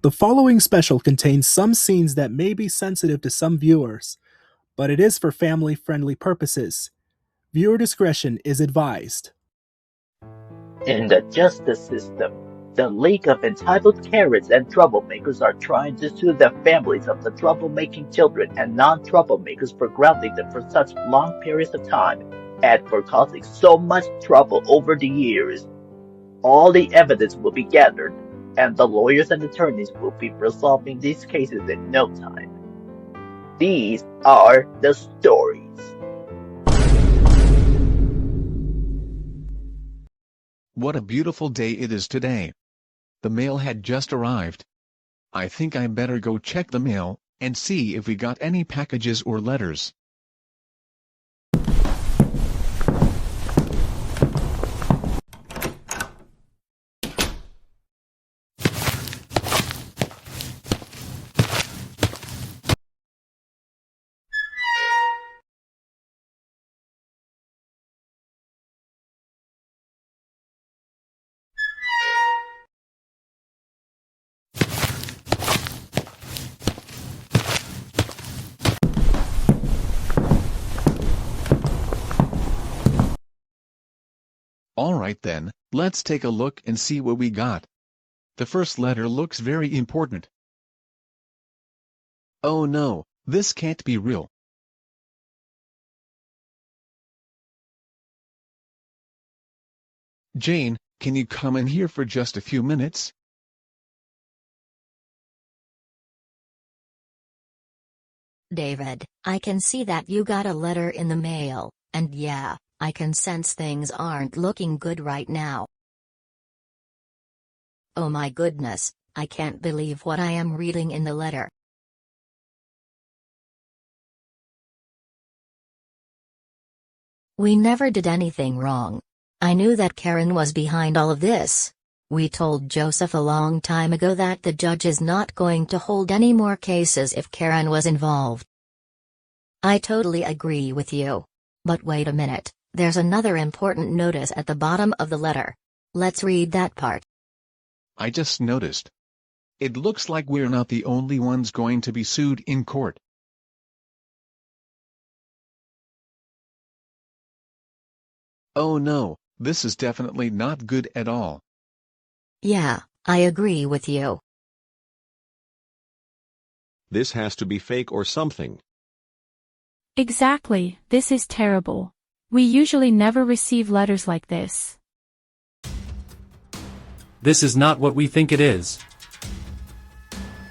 The following special contains some scenes that may be sensitive to some viewers, but it is for family-friendly purposes. Viewer discretion is advised. In the justice system, the League of Entitled Karens and Troublemakers are trying to sue the families of the troublemaking children and non-troublemakers for grounding them for such long periods of time and for causing so much trouble over the years. All the evidence will be gathered, and the lawyers and attorneys will be resolving these cases in no time. These are the stories. What a beautiful day it is today. The mail had just arrived. I think I better go check the mail and see if we got any packages or letters. Alright then, let's take a look and see what we got. The first letter looks very important. Oh no, this can't be real. Jane, can you come in here for just a few minutes? David, I can see that you got a letter in the mail, and yeah, I can sense things aren't looking good right now. Oh my goodness, I can't believe what I am reading in the letter. We never did anything wrong. I knew that Karen was behind all of this. We told Joseph a long time ago that the judge is not going to hold any more cases if Karen was involved. I totally agree with you. But wait a minute. There's another important notice at the bottom of the letter. Let's read that part. I just noticed. It looks like we're not the only ones going to be sued in court. Oh no, this is definitely not good at all. Yeah, I agree with you. This has to be fake or something. Exactly, this is terrible. We usually never receive letters like this. This is not what we think it is.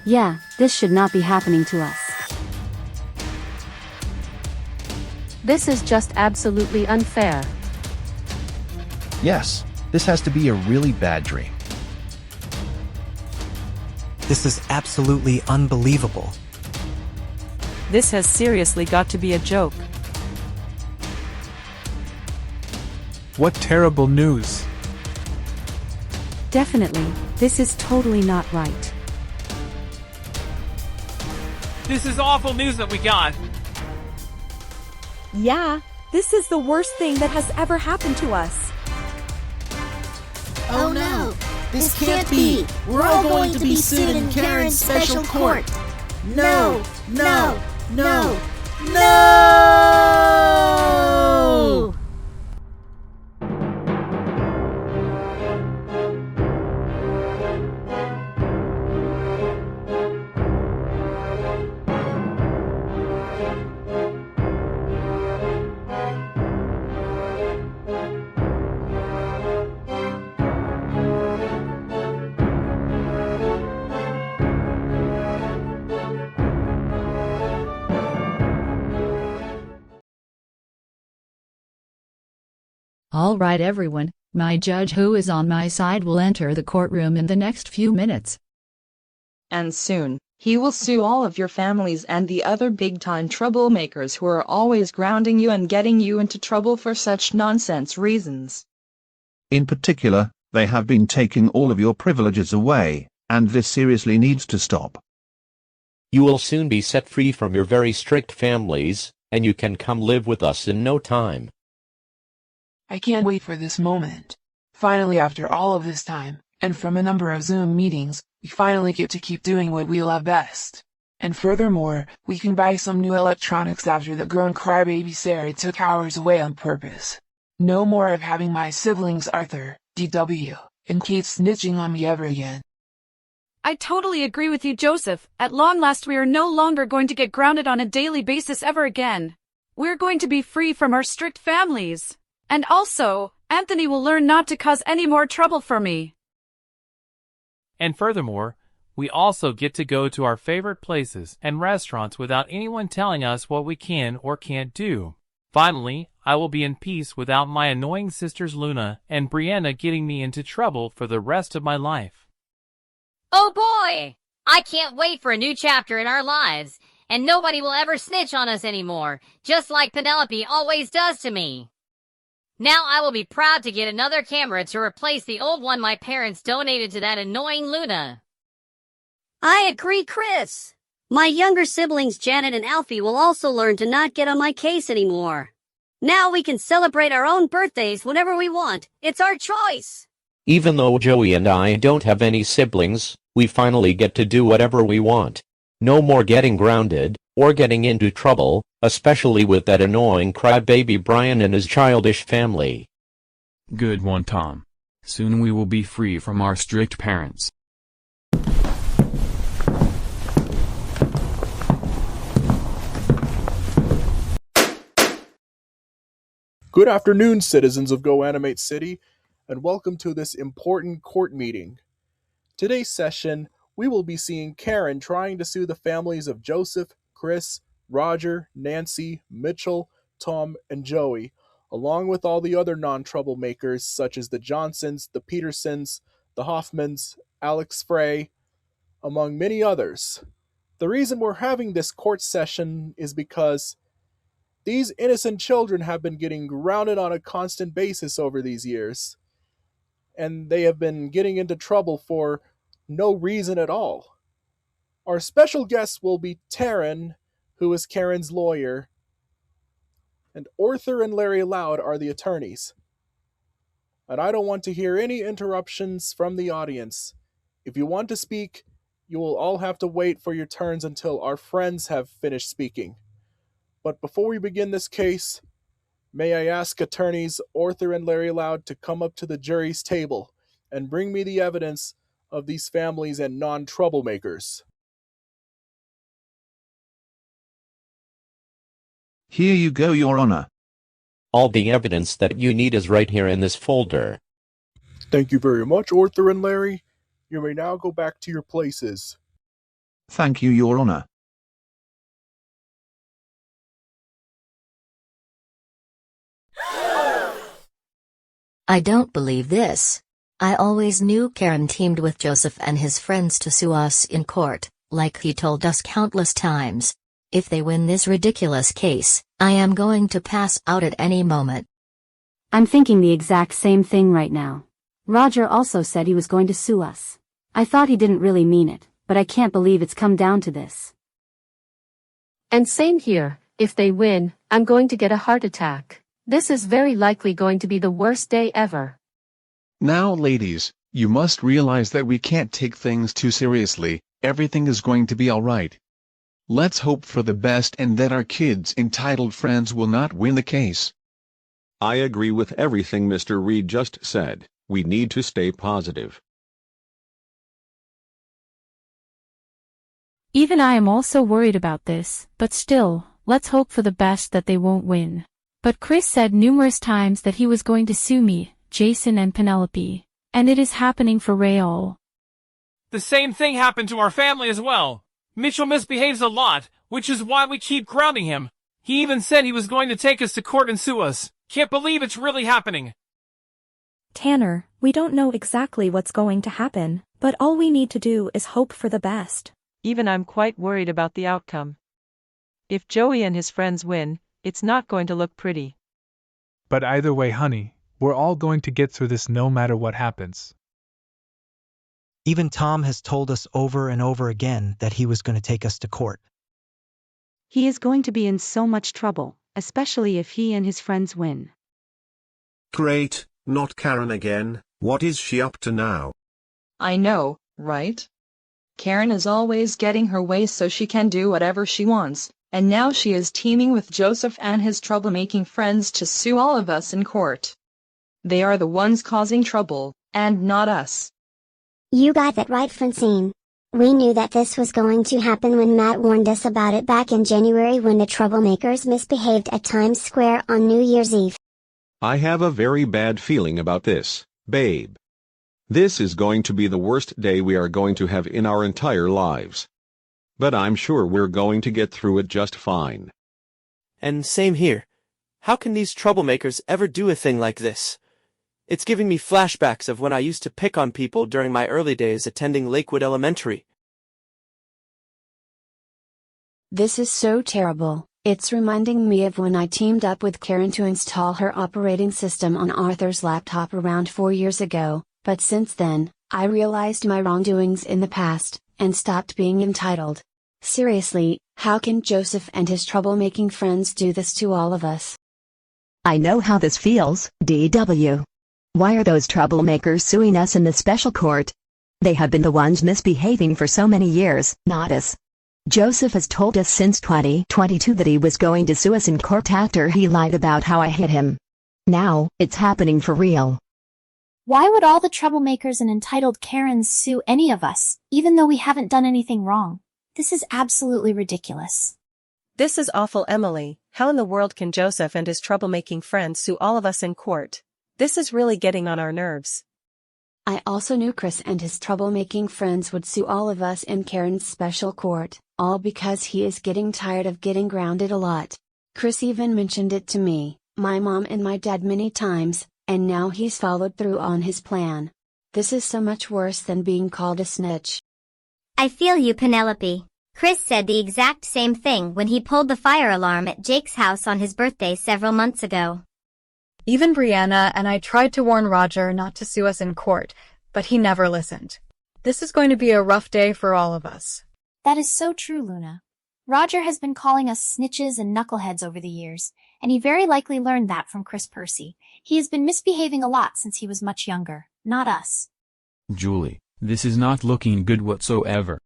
Yeah, this should not be happening to us. This is just absolutely unfair. Yes, this has to be a really bad dream. This is absolutely unbelievable. This has seriously got to be a joke. What terrible news. Definitely, this is totally not right. This is awful news that we got. Yeah, this is the worst thing that has ever happened to us. Oh no, this can't be. We're all going to be sued in Karen's special court. No, no, no, no! All right everyone, my judge who is on my side will enter the courtroom in the next few minutes. And soon, he will sue all of your families and the other big-time troublemakers who are always grounding you and getting you into trouble for such nonsense reasons. In particular, they have been taking all of your privileges away, and this seriously needs to stop. You will soon be set free from your very strict families, and you can come live with us in no time. I can't wait for this moment. Finally, after all of this time, And from a number of Zoom meetings, we finally get to keep doing what we love best. And furthermore, we can buy some new electronics after the grown crybaby Sarah took ours away on purpose. No more of having my siblings Arthur, DW, and Kate snitching on me ever again. I totally agree with you, Joseph. At long last we are no longer going to get grounded on a daily basis ever again. We're going to be free from our strict families. And also, Anthony will learn not to cause any more trouble for me. And furthermore, we also get to go to our favorite places and restaurants without anyone telling us what we can or can't do. Finally, I will be in peace without my annoying sisters Luna and Brianna getting me into trouble for the rest of my life. Oh boy! I can't wait for a new chapter in our lives, and nobody will ever snitch on us anymore, just like Penelope always does to me. Now I will be proud to get another camera to replace the old one my parents donated to that annoying Luna. I agree, Chris. My younger siblings Janet and Alfie will also learn to not get on my case anymore. Now we can celebrate our own birthdays whenever we want. It's our choice. Even though Joey and I don't have any siblings, we finally get to do whatever we want. No more getting grounded, or getting into trouble, especially with that annoying crybaby Brian and his childish family. Good one, Tom. Soon we will be free from our strict parents. Good afternoon, citizens of GoAnimate City, and welcome to this important court meeting. Today's session, we will be seeing Karen trying to sue the families of Joseph, Chris, Roger, Nancy, Mitchell, Tom, and Joey, along with all the other non-troublemakers such as the Johnsons, the Petersons, the Hoffmans, Alex Frey, among many others. The reason we're having this court session is because these innocent children have been getting grounded on a constant basis over these years, and they have been getting into trouble for no reason at all. Our special guest will be Taryn, who is Karen's lawyer, and Orthur and Larry Loud are the attorneys. And I don't want to hear any interruptions from the audience. If you want to speak, you will all have to wait for your turns until our friends have finished speaking. But before we begin this case, may I ask attorneys Orthur and Larry Loud to come up to the jury's table and bring me the evidence of these families and non-troublemakers. Here you go, Your Honor. All the evidence that you need is right here in this folder. Thank you very much, Orthur and Larry. You may now go back to your places. Thank you, Your Honor. I don't believe this. I always knew Karen teamed with Joseph and his friends to sue us in court, like he told us countless times. If they win this ridiculous case, I am going to pass out at any moment. I'm thinking the exact same thing right now. Roger also said he was going to sue us. I thought he didn't really mean it, but I can't believe it's come down to this. And same here. If they win, I'm going to get a heart attack. This is very likely going to be the worst day ever. Now, ladies, you must realize that we can't take things too seriously. Everything is going to be all right. Let's hope for the best and that our kids' entitled friends will not win the case. I agree with everything Mr. Reed just said. We need to stay positive. Even I am also worried about this, but still, let's hope for the best that they won't win. But Chris said numerous times that he was going to sue me, Jason and Penelope. And it is happening for Raoul. The same thing happened to our family as well. Mitchell misbehaves a lot, which is why we keep grounding him. He even said he was going to take us to court and sue us. Can't believe it's really happening. Tanner, we don't know exactly what's going to happen, but all we need to do is hope for the best. Even I'm quite worried about the outcome. If Joey and his friends win, it's not going to look pretty. But either way, honey, we're all going to get through this no matter what happens. Even Tom has told us over and over again that he was going to take us to court. He is going to be in so much trouble, especially if he and his friends win. Great, not Karen again. What is she up to now? I know, right? Karen is always getting her way so she can do whatever she wants, and now she is teaming with Joseph and his troublemaking friends to sue all of us in court. They are the ones causing trouble, and not us. You got that right, Francine. We knew that this was going to happen when Matt warned us about it back in January when the troublemakers misbehaved at Times Square on New Year's Eve. I have a very bad feeling about this, babe. This is going to be the worst day we are going to have in our entire lives. But I'm sure we're going to get through it just fine. And same here. How can these troublemakers ever do a thing like this? It's giving me flashbacks of when I used to pick on people during my early days attending Lakewood Elementary. This is so terrible. It's reminding me of when I teamed up with Karen to install her operating system on Arthur's laptop around 4 years ago, but since then, I realized my wrongdoings in the past, and stopped being entitled. Seriously, how can Joseph and his troublemaking friends do this to all of us? I know how this feels, DW. Why are those troublemakers suing us in the special court? They have been the ones misbehaving for so many years, not us. Joseph has told us since 2022 that he was going to sue us in court after he lied about how I hit him. Now, it's happening for real. Why would all the troublemakers and entitled Karens sue any of us, even though we haven't done anything wrong? This is absolutely ridiculous. This is awful, Emily. How in the world can Joseph and his troublemaking friends sue all of us in court? This is really getting on our nerves. I also knew Chris and his troublemaking friends would sue all of us in Karen's special court, all because he is getting tired of getting grounded a lot. Chris even mentioned it to me, my mom and my dad many times, and now he's followed through on his plan. This is so much worse than being called a snitch. I feel you, Penelope. Chris said the exact same thing when he pulled the fire alarm at Jake's house on his birthday several months ago. Even Brianna and I tried to warn Roger not to sue us in court, but he never listened. This is going to be a rough day for all of us. That is so true, Luna. Roger has been calling us snitches and knuckleheads over the years, and he very likely learned that from Chris Percy. He has been misbehaving a lot since he was much younger, not us. Julie, this is not looking good whatsoever.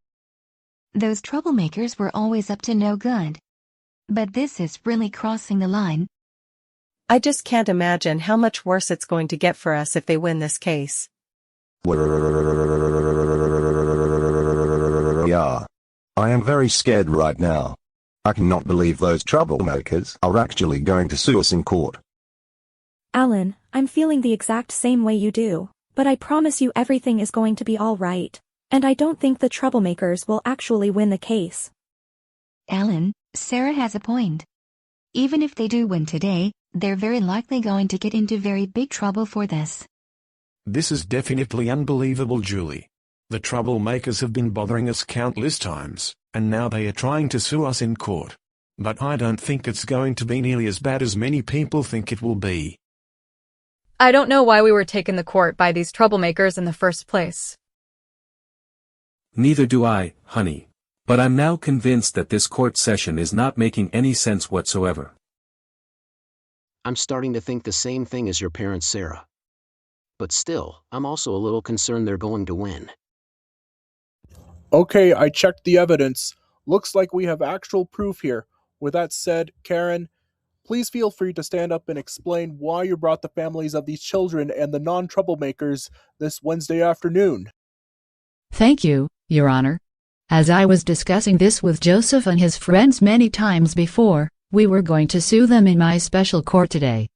Those troublemakers were always up to no good. But this is really crossing the line. I just can't imagine how much worse it's going to get for us if they win this case. Yeah. I am very scared right now. I cannot believe those troublemakers are actually going to sue us in court. Alan, I'm feeling the exact same way you do, but I promise you everything is going to be all right. And I don't think the troublemakers will actually win the case. Alan, Sarah has a point. Even if they do win today, they're very likely going to get into very big trouble for this. This is definitely unbelievable, Julie. The troublemakers have been bothering us countless times, and now they are trying to sue us in court. But I don't think it's going to be nearly as bad as many people think it will be. I don't know why we were taken to court by these troublemakers in the first place. Neither do I, honey. But I'm now convinced that this court session is not making any sense whatsoever. I'm starting to think the same thing as your parents, Sarah. But still, I'm also a little concerned they're going to win. Okay, I checked the evidence. Looks like we have actual proof here. With that said, Karen, please feel free to stand up and explain why you brought the families of these children and the non-troublemakers this Wednesday afternoon. Thank you, Your Honor. As I was discussing this with Joseph and his friends many times before, we were going to sue them in my special court today.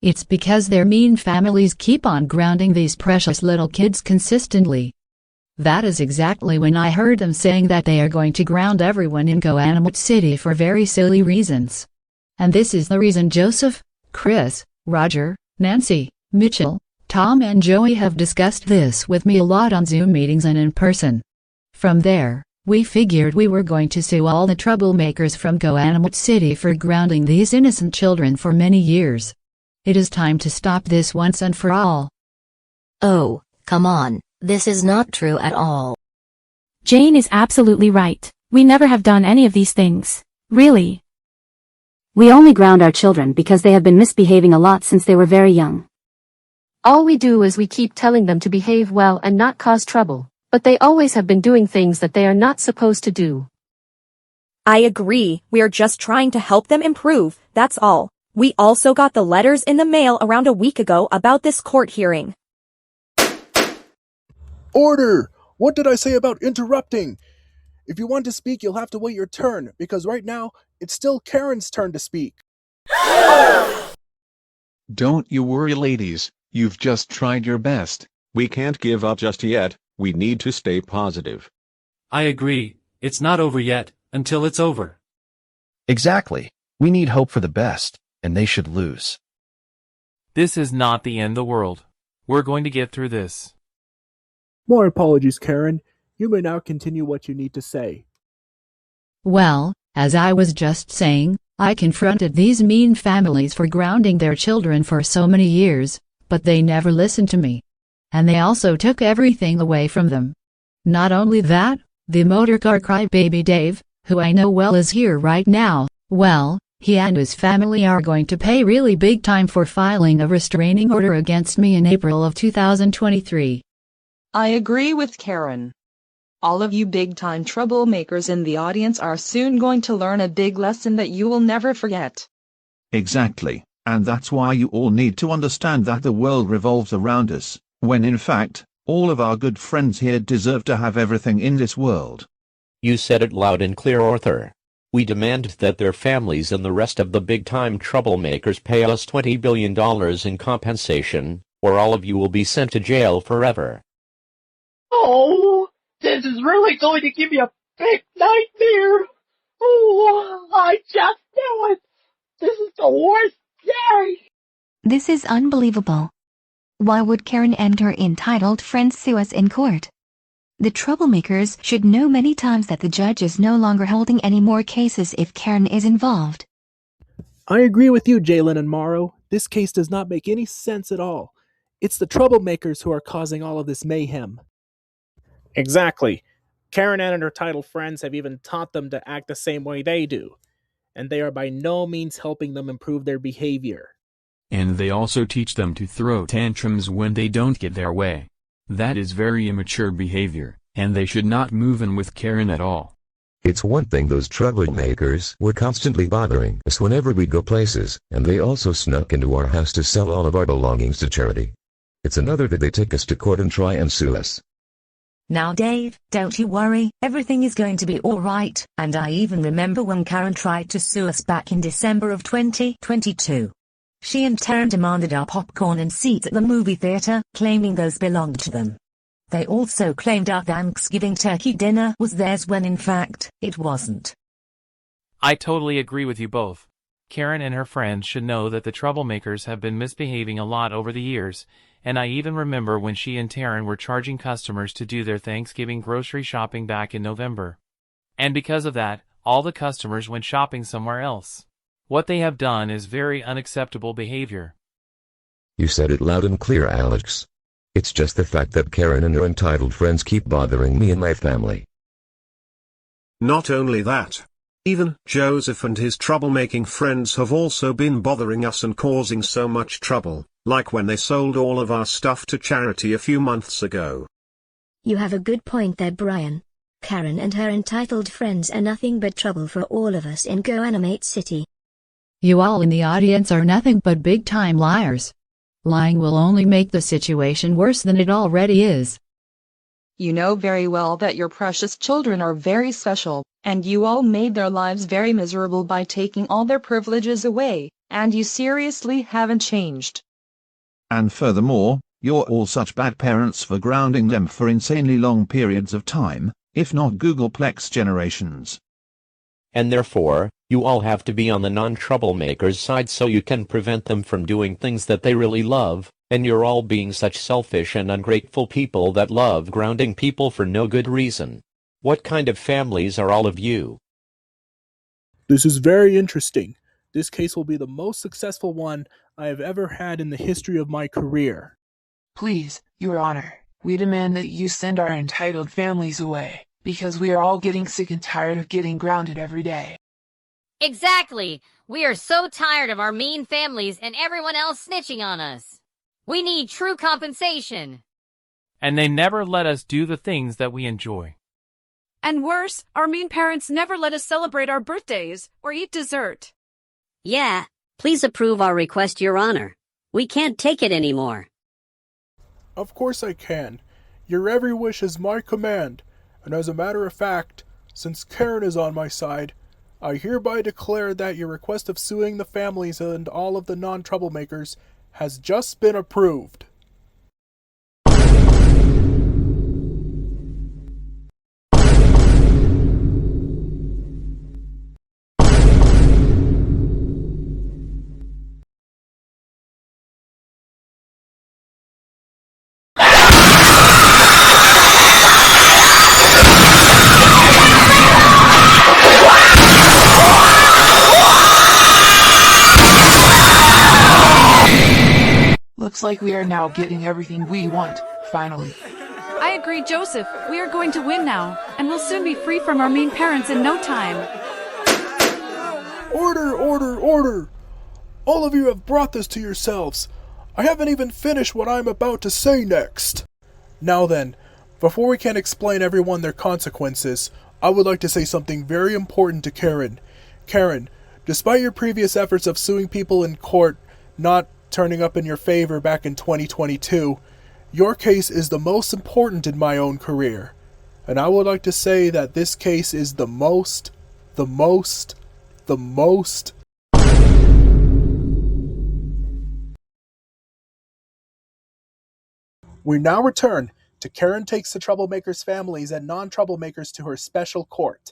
It's because their mean families keep on grounding these precious little kids consistently. That is exactly when I heard them saying that they are going to ground everyone in GoAnimate City for very silly reasons. And this is the reason Joseph, Chris, Roger, Nancy, Mitchell, Tom and Joey have discussed this with me a lot on Zoom meetings and in person. From there, we figured we were going to sue all the troublemakers from GoAnimate City for grounding these innocent children for many years. It is time to stop this once and for all. Oh, come on, this is not true at all. Jane is absolutely right. We never have done any of these things. Really. We only ground our children because they have been misbehaving a lot since they were very young. All we do is we keep telling them to behave well and not cause trouble, but they always have been doing things that they are not supposed to do. I agree, we are just trying to help them improve, that's all. We also got the letters in the mail around a week ago about this court hearing. Order! What did I say about interrupting? If you want to speak, you'll have to wait your turn, because right now, it's still Karen's turn to speak. Don't you worry, ladies, you've just tried your best. We can't give up just yet, we need to stay positive. I agree, it's not over yet, until it's over. Exactly. We need hope for the best, and they should lose. This is not the end of the world. We're going to get through this. My apologies, Karen. You may now continue what you need to say. Well, as I was just saying, I confronted these mean families for grounding their children for so many years, but they never listened to me. And they also took everything away from them. Not only that, the motorcar crybaby Dave, who I know well is here right now, well, he and his family are going to pay really big time for filing a restraining order against me in April of 2023. I agree with Karen. All of you big-time troublemakers in the audience are soon going to learn a big lesson that you will never forget. Exactly, and that's why you all need to understand that the world revolves around us, when in fact, all of our good friends here deserve to have everything in this world. You said it loud and clear, Orthur. We demand that their families and the rest of the big-time troublemakers pay us $20 billion in compensation, or all of you will be sent to jail forever. Oh, this is really going to give me a big nightmare. Oh, I just knew it. This is the worst day. This is unbelievable. Why would Karen and her entitled friends sue us in court? The troublemakers should know many times that the judge is no longer holding any more cases if Karen is involved. I agree with you, Jalen and Morrow. This case does not make any sense at all. It's the troublemakers who are causing all of this mayhem. Exactly. Karen and her entitled friends have even taught them to act the same way they do, and they are by no means helping them improve their behavior. And they also teach them to throw tantrums when they don't get their way. That is very immature behavior, and they should not move in with Karen at all. It's one thing those troublemakers were constantly bothering us whenever we go places, and they also snuck into our house to sell all of our belongings to charity. It's another that they take us to court and try and sue us. Now Dave, don't you worry, everything is going to be alright, and I even remember when Karen tried to sue us back in December of 2022. She and Taryn demanded our popcorn and seats at the movie theater, claiming those belonged to them. They also claimed our Thanksgiving turkey dinner was theirs when in fact, it wasn't. I totally agree with you both. Karen and her friends should know that the troublemakers have been misbehaving a lot over the years, and I even remember when she and Taryn were charging customers to do their Thanksgiving grocery shopping back in November. And because of that, all the customers went shopping somewhere else. What they have done is very unacceptable behavior. You said it loud and clear, Alex. It's just the fact that Karen and her entitled friends keep bothering me and my family. Not only that. Even Joseph and his troublemaking friends have also been bothering us and causing so much trouble, like when they sold all of our stuff to charity a few months ago. You have a good point there, Brian. Karen and her entitled friends are nothing but trouble for all of us in GoAnimate City. You all in the audience are nothing but big-time liars. Lying will only make the situation worse than it already is. You know very well that your precious children are very special, and you all made their lives very miserable by taking all their privileges away, and you seriously haven't changed. And furthermore, you're all such bad parents for grounding them for insanely long periods of time, if not Googleplex generations. And therefore, you all have to be on the non-troublemakers side so you can prevent them from doing things that they really love, and you're all being such selfish and ungrateful people that love grounding people for no good reason. What kind of families are all of you? This is very interesting. This case will be the most successful one I have ever had in the history of my career. Please, Your Honor, we demand that you send our entitled families away, because we are all getting sick and tired of getting grounded every day. Exactly. We are so tired of our mean families and everyone else snitching on us. We need true compensation. And they never let us do the things that we enjoy. And worse, our mean parents never let us celebrate our birthdays or eat dessert. Yeah, please approve our request, Your Honor. We can't take it anymore. Of course I can. Your every wish is my command. And as a matter of fact, since Karen is on my side, I hereby declare that your request of suing the families and all of the non-troublemakers has just been approved. Looks like we are now getting everything we want, finally. I agree, Joseph. We are going to win now, and we'll soon be free from our mean parents in no time. Order, order, order! All of you have brought this to yourselves. I haven't even finished what I'm about to say next. Now then, before we can explain everyone their consequences, I would like to say something very important to Karen. Karen, despite your previous efforts of suing people in court not turning up in your favor back in 2022, your case is the most important in my own career. And I would like to say that this case is the most. We now return to Karen takes the troublemakers' families and non-troublemakers to her special court.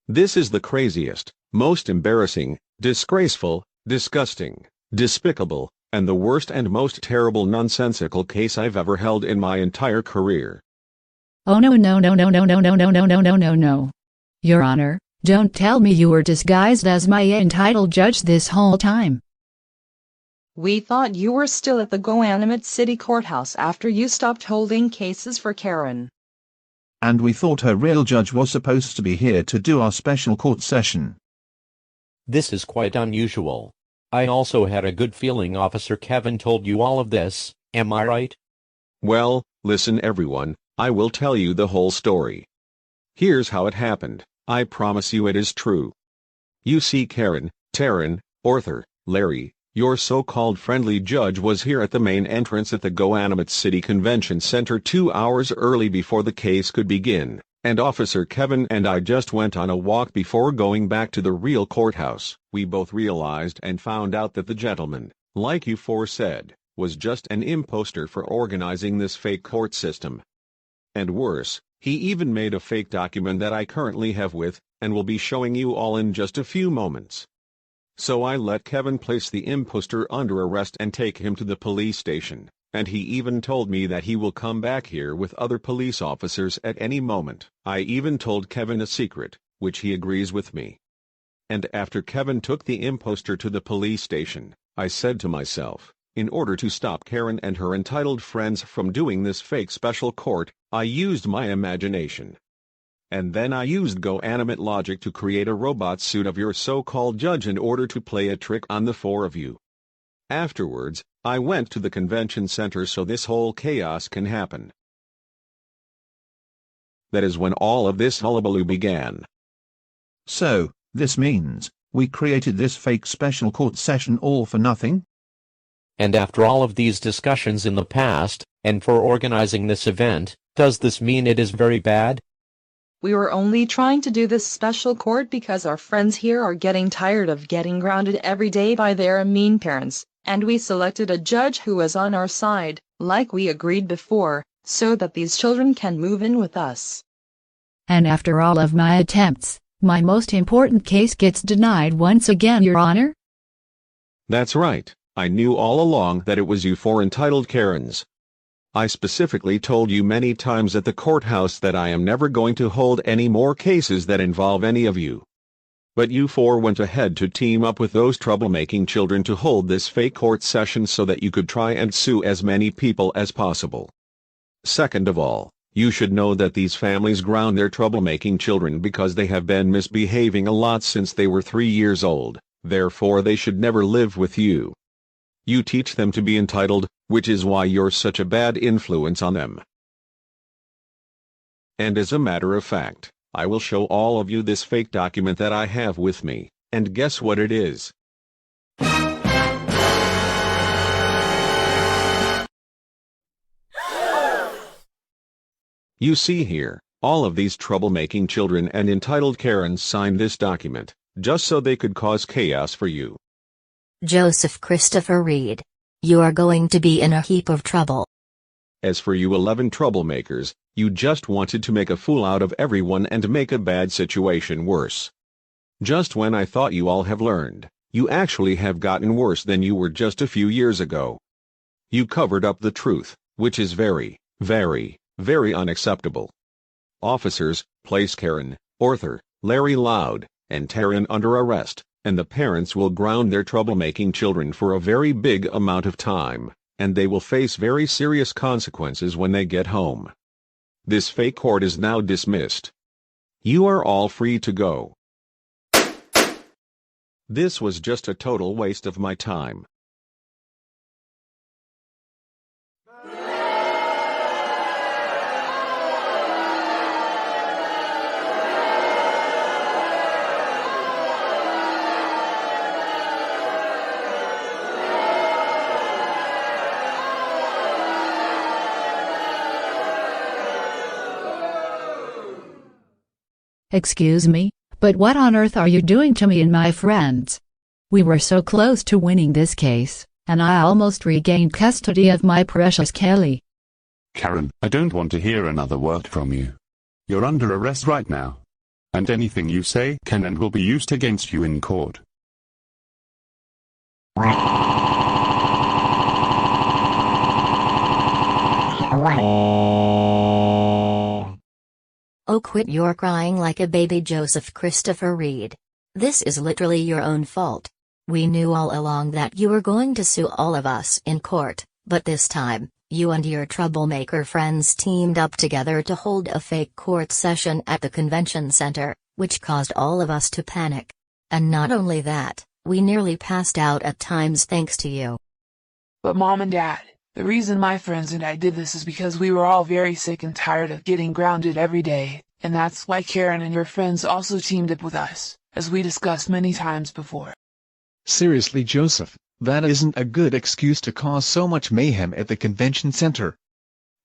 This is the craziest, most embarrassing, disgraceful, disgusting, despicable, and the worst and most terrible nonsensical case I've ever held in my entire career. Oh no. Your Honor, don't tell me you were disguised as my entitled judge this whole time. We thought you were still at the GoAnimate City Courthouse after you stopped holding cases for Karen. And we thought her real judge was supposed to be here to do our special court session. This is quite unusual. I also had a good feeling Officer Kevin told you all of this, am I right? Well, listen everyone, I will tell you the whole story. Here's how it happened, I promise you it is true. You see Karen, Taryn, Orthur, Larry, your so-called friendly judge was here at the main entrance at the GoAnimate City Convention Center 2 hours early before the case could begin, and Officer Kevin and I just went on a walk before going back to the real courthouse. We both realized and found out that the gentleman, like you four said, was just an impostor for organizing this fake court system. And worse, he even made a fake document that I currently have with, and will be showing you all in just a few moments. So I let Kevin place the impostor under arrest and take him to the police station, and he even told me that he will come back here with other police officers at any moment. I even told Kevin a secret, which he agrees with me. And after Kevin took the impostor to the police station, I said to myself, in order to stop Karen and her entitled friends from doing this fake special court, I used my imagination. And then I used GoAnimate logic to create a robot suit of your so-called judge in order to play a trick on the four of you. Afterwards, I went to the convention center so this whole chaos can happen. That is when all of this hullabaloo began. So, this means, we created this fake special court session all for nothing? And after all of these discussions in the past, and for organizing this event, does this mean it is very bad? We were only trying to do this special court because our friends here are getting tired of getting grounded every day by their mean parents, and we selected a judge who was on our side, like we agreed before, so that these children can move in with us. And after all of my attempts, my most important case gets denied once again, Your Honor? That's right, I knew all along that it was you four entitled Karens. I specifically told you many times at the courthouse that I am never going to hold any more cases that involve any of you. But you four went ahead to team up with those troublemaking children to hold this fake court session so that you could try and sue as many people as possible. Second of all, You should know that these families ground their troublemaking children because they have been misbehaving a lot since they were 3 years old, therefore they should never live with you. You teach them to be entitled, which is why you're such a bad influence on them. And as a matter of fact, I will show all of you this fake document that I have with me, and guess what it is? You see here, all of these troublemaking children and entitled Karens signed this document, just so they could cause chaos for you. Joseph Christopher Reed. You are going to be in a heap of trouble. As for you 11 troublemakers, you just wanted to make a fool out of everyone and make a bad situation worse. Just when I thought you all have learned, you actually have gotten worse than you were just a few years ago. You covered up the truth, which is very, very, very unacceptable. Officers, place Karen, Orthur, Larry Loud, and Taryn under arrest, and the parents will ground their troublemaking children for a very big amount of time, and they will face very serious consequences when they get home. This fake court is now dismissed. You are all free to go. This was just a total waste of my time. Excuse me, but what on earth are you doing to me and my friends? We were so close to winning this case, and I almost regained custody of my precious Kelly. Karen, I don't want to hear another word from you. You're under arrest right now. And anything you say can and will be used against you in court. Oh, quit your crying like a baby, Joseph Christopher Reed. This is literally your own fault. We knew all along that you were going to sue all of us in court, but this time, you and your troublemaker friends teamed up together to hold a fake court session at the convention center, which caused all of us to panic. And not only that, we nearly passed out at times thanks to you. But Mom and Dad, the reason my friends and I did this is because we were all very sick and tired of getting grounded every day, and that's why Karen and your friends also teamed up with us, as we discussed many times before. Seriously, Joseph, that isn't a good excuse to cause so much mayhem at the convention center.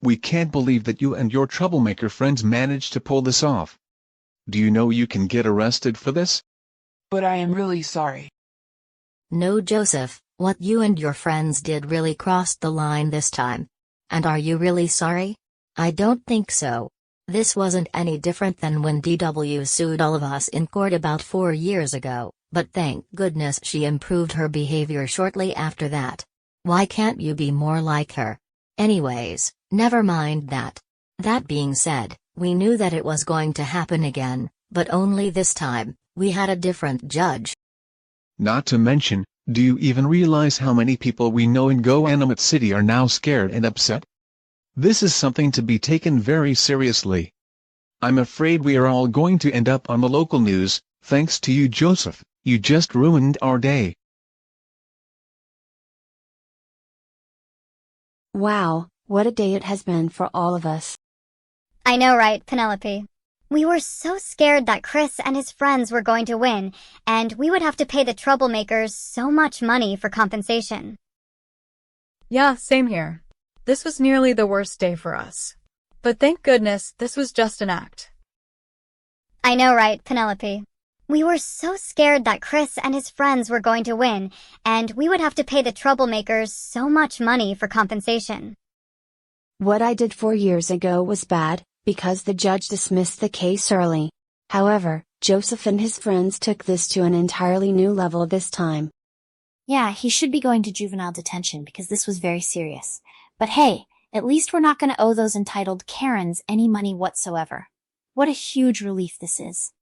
We can't believe that you and your troublemaker friends managed to pull this off. Do you know you can get arrested for this? But I am really sorry. No, Joseph, what you and your friends did really crossed the line this time. And are you really sorry? I don't think so. This wasn't any different than when DW sued all of us in court about 4 years ago, but thank goodness she improved her behavior shortly after that. Why can't you be more like her? Anyways, never mind that. That being said, we knew that it was going to happen again, but only this time, we had a different judge. Not to mention, do you even realize how many people we know in GoAnimate City are now scared and upset? This is something to be taken very seriously. I'm afraid we are all going to end up on the local news, thanks to you, Joseph. You just ruined our day. Wow, what a day it has been for all of us. I know, right, Penelope? We were so scared that Chris and his friends were going to win, and we would have to pay the troublemakers so much money for compensation. Yeah, same here. This was nearly the worst day for us. But thank goodness this was just an act. I know, right, Penelope? We were so scared that Chris and his friends were going to win, and we would have to pay the troublemakers so much money for compensation. What I did 4 years ago was bad, because the judge dismissed the case early. However, Joseph and his friends took this to an entirely new level this time. Yeah, he should be going to juvenile detention because this was very serious. But hey, at least we're not going to owe those entitled Karens any money whatsoever. What a huge relief this is.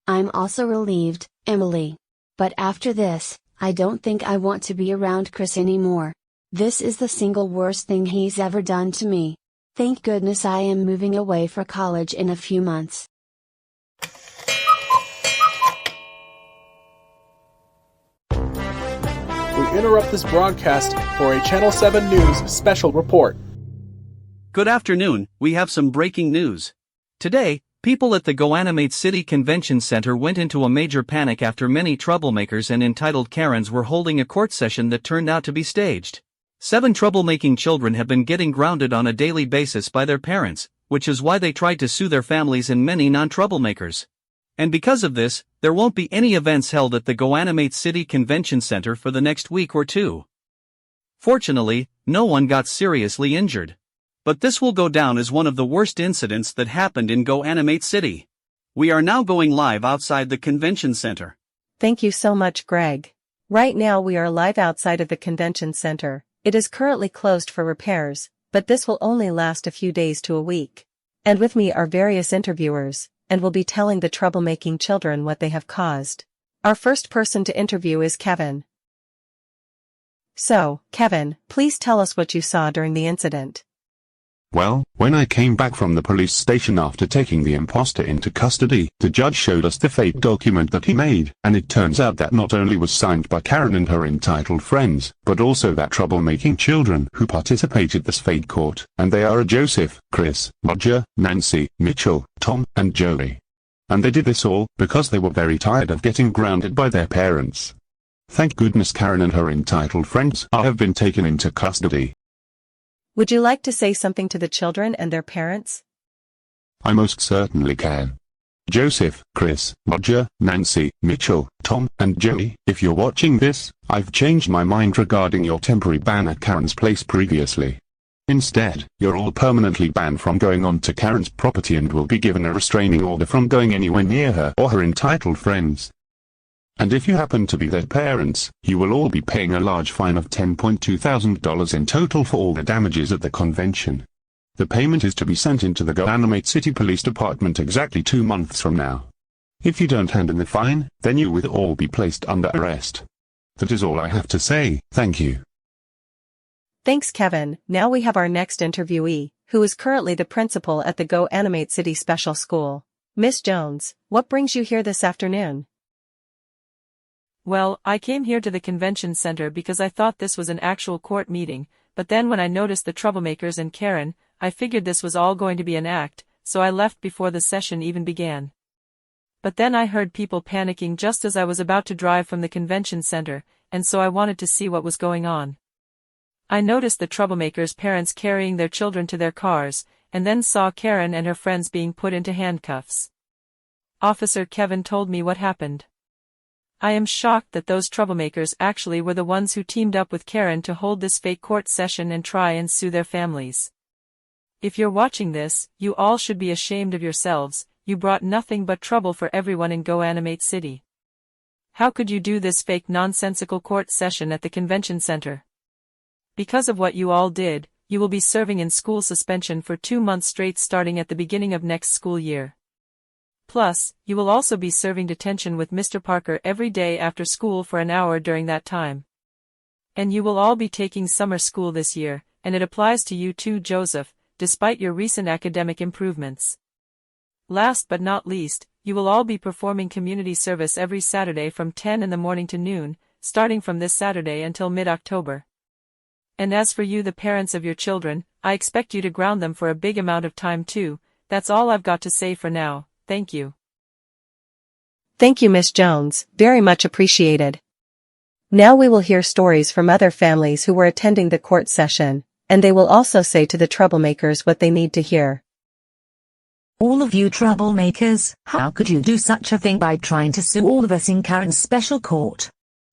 I'm also relieved, Emily. But after this, I don't think I want to be around Chris anymore. This is the single worst thing he's ever done to me. Thank goodness I am moving away for college in a few months. We interrupt this broadcast for a Channel 7 News special report. Good afternoon, we have some breaking news. Today, people at the GoAnimate City Convention Center went into a major panic after many troublemakers and entitled Karens were holding a court session that turned out to be staged. 7 troublemaking children have been getting grounded on a daily basis by their parents, which is why they tried to sue their families and many non-troublemakers. And because of this, there won't be any events held at the GoAnimate City Convention Center for the next week or two. Fortunately, no one got seriously injured. But this will go down as one of the worst incidents that happened in GoAnimate City. We are now going live outside the convention center. Thank you so much, Greg. Right now we are live outside of the convention center. It is currently closed for repairs, but this will only last a few days to a week. And with me are various interviewers, and will be telling the troublemaking children what they have caused. Our first person to interview is Kevin. So, Kevin, please tell us what you saw during the incident. Well, when I came back from the police station after taking the impostor into custody, the judge showed us the fake document that he made, and it turns out that not only was signed by Karen and her entitled friends, but also that troublemaking children who participated this fake court, and they are Joseph, Chris, Roger, Nancy, Mitchell, Tom, and Joey. And they did this all because they were very tired of getting grounded by their parents. Thank goodness Karen and her entitled friends have been taken into custody. Would you like to say something to the children and their parents? I most certainly can. Joseph, Chris, Roger, Nancy, Mitchell, Tom, and Joey, if you're watching this, I've changed my mind regarding your temporary ban at Karen's place previously. Instead, you're all permanently banned from going onto Karen's property and will be given a restraining order from going anywhere near her or her entitled friends. And if you happen to be their parents, you will all be paying a large fine of $10,200 in total for all the damages at the convention. The payment is to be sent into the GoAnimate City Police Department exactly 2 months from now. If you don't hand in the fine, then you will all be placed under arrest. That is all I have to say, thank you. Thanks, Kevin. Now we have our next interviewee, who is currently the principal at the GoAnimate City Special School. Miss Jones, what brings you here this afternoon? Well, I came here to the convention center because I thought this was an actual court meeting, but then when I noticed the troublemakers and Karen, I figured this was all going to be an act, so I left before the session even began. But then I heard people panicking just as I was about to drive from the convention center, and so I wanted to see what was going on. I noticed the troublemakers' parents carrying their children to their cars, and then saw Karen and her friends being put into handcuffs. Officer Kevin told me what happened. I am shocked that those troublemakers actually were the ones who teamed up with Karen to hold this fake court session and try and sue their families. If you're watching this, you all should be ashamed of yourselves. You brought nothing but trouble for everyone in GoAnimate City. How could you do this fake nonsensical court session at the convention center? Because of what you all did, you will be serving in school suspension for 2 months straight starting at the beginning of next school year. Plus, you will also be serving detention with Mr. Parker every day after school for an hour during that time. And you will all be taking summer school this year, and it applies to you too, Joseph, despite your recent academic improvements. Last but not least, you will all be performing community service every Saturday from 10 in the morning to noon, starting from this Saturday until mid-October. And as for you, the parents of your children, I expect you to ground them for a big amount of time too. That's all I've got to say for now. Thank you. Thank you, Miss Jones, very much appreciated. Now we will hear stories from other families who were attending the court session, and they will also say to the troublemakers what they need to hear. All of you troublemakers, how could you do such a thing by trying to sue all of us in Karen's special court?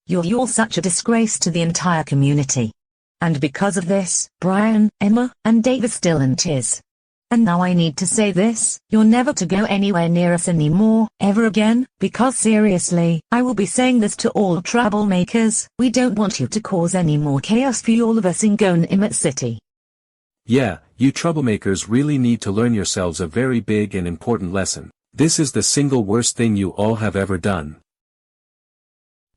You're such a disgrace to the entire community. And because of this, Brian, Emma, and Dave are still in tears. And now I need to say this, you're never to go anywhere near us anymore, ever again, because seriously, I will be saying this to all troublemakers, we don't want you to cause any more chaos for all of us in GoAnimate City. Yeah, you troublemakers really need to learn yourselves a very big and important lesson. This is the single worst thing you all have ever done.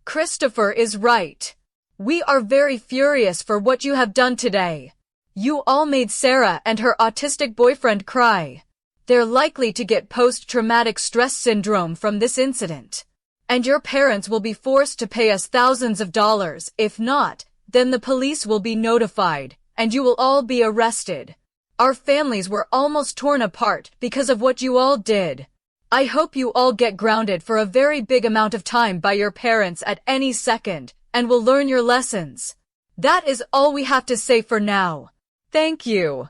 Christopher is right. We are very furious for what you have done today. You all made Sarah and her autistic boyfriend cry. They're likely to get post-traumatic stress syndrome from this incident. And your parents will be forced to pay us thousands of dollars. If not, then the police will be notified, and you will all be arrested. Our families were almost torn apart because of what you all did. I hope you all get grounded for a very big amount of time by your parents at any second, and will learn your lessons. That is all we have to say for now. Thank you.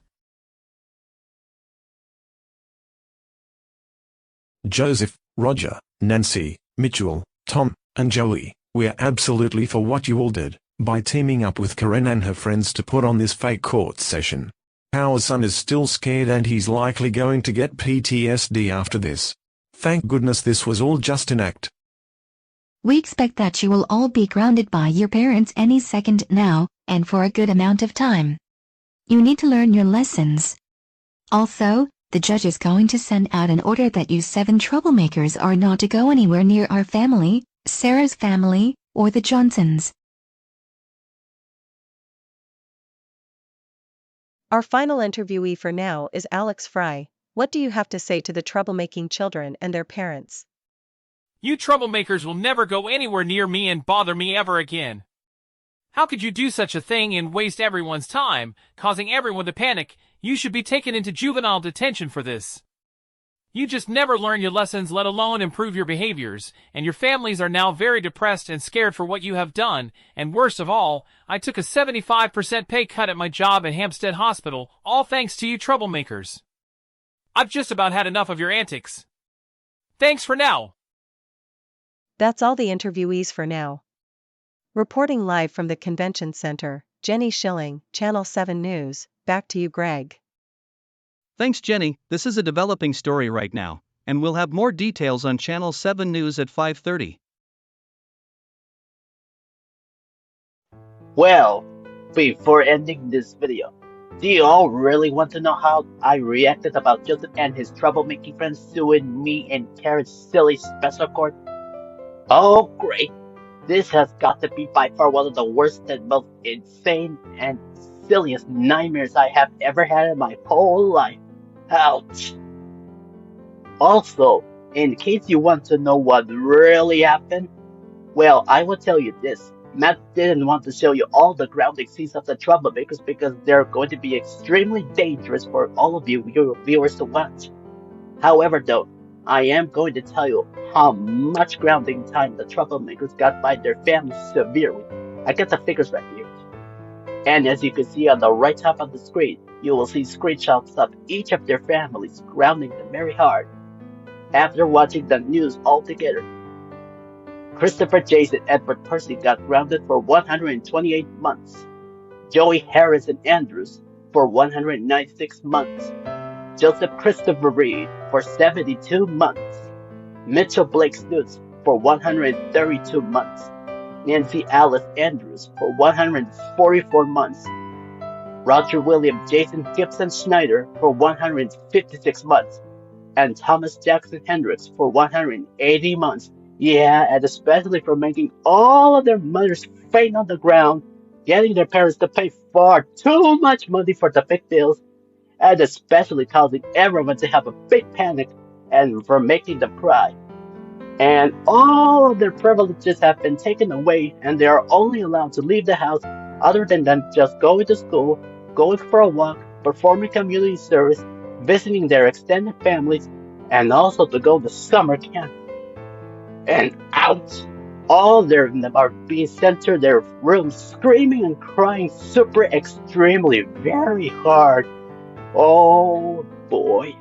Joseph, Roger, Nancy, Mitchell, Tom, and Joey, we're absolutely for what you all did, by teaming up with Karen and her friends to put on this fake court session. Our son is still scared and he's likely going to get PTSD after this. Thank goodness this was all just an act. We expect that you will all be grounded by your parents any second now, and for a good amount of time. You need to learn your lessons. Also, the judge is going to send out an order that you 7 troublemakers are not to go anywhere near our family, Sarah's family, or the Johnsons. Our final interviewee for now is Alex Fry. What do you have to say to the troublemaking children and their parents? You troublemakers will never go anywhere near me and bother me ever again. How could you do such a thing and waste everyone's time, causing everyone to panic? You should be taken into juvenile detention for this. You just never learn your lessons, let alone improve your behaviors, and your families are now very depressed and scared for what you have done, and worst of all, I took a 75% pay cut at my job at Hampstead Hospital, all thanks to you troublemakers. I've just about had enough of your antics. Thanks for now. That's all the interviewees for now. Reporting live from the Convention Center, Jenny Schilling, Channel 7 News, back to you Greg. Thanks Jenny, this is a developing story right now, and we'll have more details on Channel 7 News at 5:30. Well, before ending this video, do you all really want to know how I reacted about Joseph and his troublemaking friends suing me in Karen's silly special court? Oh great! This has got to be by far one of the worst and most insane and silliest nightmares I have ever had in my whole life. Ouch! Also, in case you want to know what really happened, well, I will tell you this. Matt didn't want to show you all the grounding scenes of the troublemakers because they're going to be extremely dangerous for all of you viewers to watch. However though, I am going to tell you how much grounding time the troublemakers got by their families severely. I got the figures right here. And as you can see on the right top of the screen, you will see screenshots of each of their families grounding them very hard. After watching the news all together, Christopher Jason Edward Percy got grounded for 128 months. Joey Harrison Andrews for 196 months. Joseph Christopher Reed for 72 months. Mitchell Blake Snoots for 132 months. Nancy Alice Andrews for 144 months. Roger William Jason Gibson Schneider for 156 months. And Thomas Jackson Hendricks for 180 months. Yeah, and especially for making all of their mothers faint on the ground, getting their parents to pay far too much money for the big bills, and especially causing everyone to have a big panic and for making them cry. And all of their privileges have been taken away, and they are only allowed to leave the house other than just going to school, going for a walk, performing community service, visiting their extended families, and also to go to summer camp. And ouch! All of them are being sent to their rooms screaming and crying super extremely very hard. Oh boy.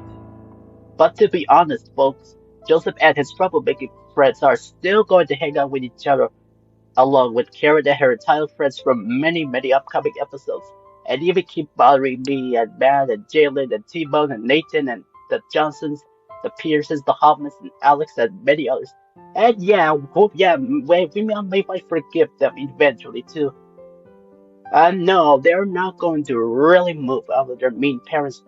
But to be honest, folks, Joseph and his troublemaking friends are still going to hang out with each other, along with Karen and her entitled friends from many upcoming episodes, and even keep bothering me and Matt and Jalen and T-Bone and Nathan and the Johnsons, the Pearsons, the Hoffmans and Alex and many others. And we might forgive them eventually too. No, they're not going to really move out of their mean parents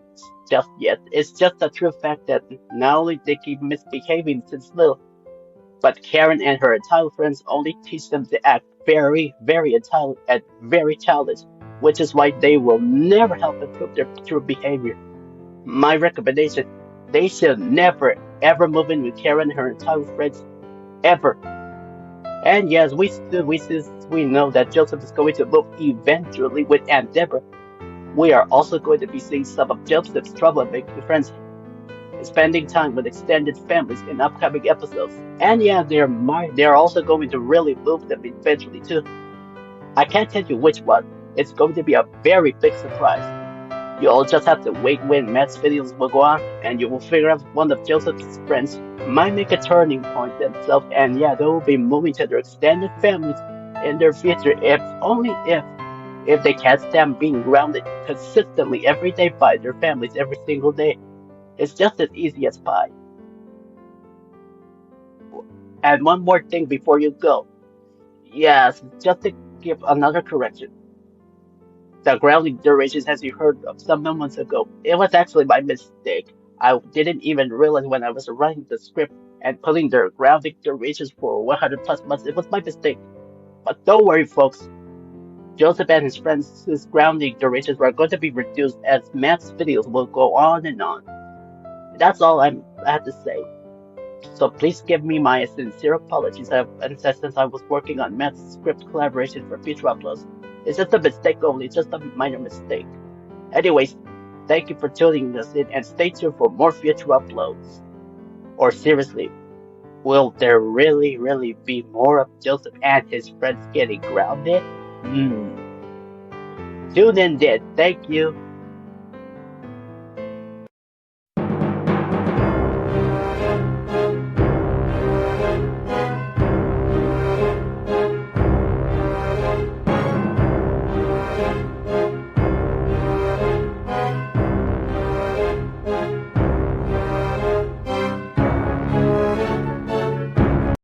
just yet. It's just the true fact that not only they keep misbehaving since little, but Karen and her entitled friends only teach them to act very entitled and very childish, which is why they will never help improve their true behavior. My recommendation, they should never ever move in with Karen and her entire friends, ever. And yes, we know that Joseph is going to move eventually with Aunt Deborah. We are also going to be seeing some of Joseph's troublemaking friends spending time with extended families in upcoming episodes. And yeah, they're also going to really move them eventually too. I can't tell you which one. It's going to be a very big surprise. You'll just have to wait when Matt's videos will go on, and you will figure out one of Joseph's friends might make a turning point themselves, and yeah, they will be moving to their extended families in their future, if they can't stand being grounded consistently every day by their families every single day. It's just as easy as pie. And one more thing before you go. Yes, just to give another correction. The grounding durations, as you heard of some moments ago, it was actually my mistake. I didn't even realize when I was writing the script and putting the grounding durations for 100 plus months. It was my mistake. But don't worry, folks. Joseph and his friends' grounding durations were going to be reduced as Matt's videos will go on and on. That's all I have to say. So please give me my sincere apologies since I was working on Matt's script collaboration for future uploads. It's just a mistake only, just a minor mistake. Anyways, thank you for tuning us in and stay tuned for more future uploads. Or seriously, will there really be more of Joseph and his friends getting grounded? Tune in then. Thank you.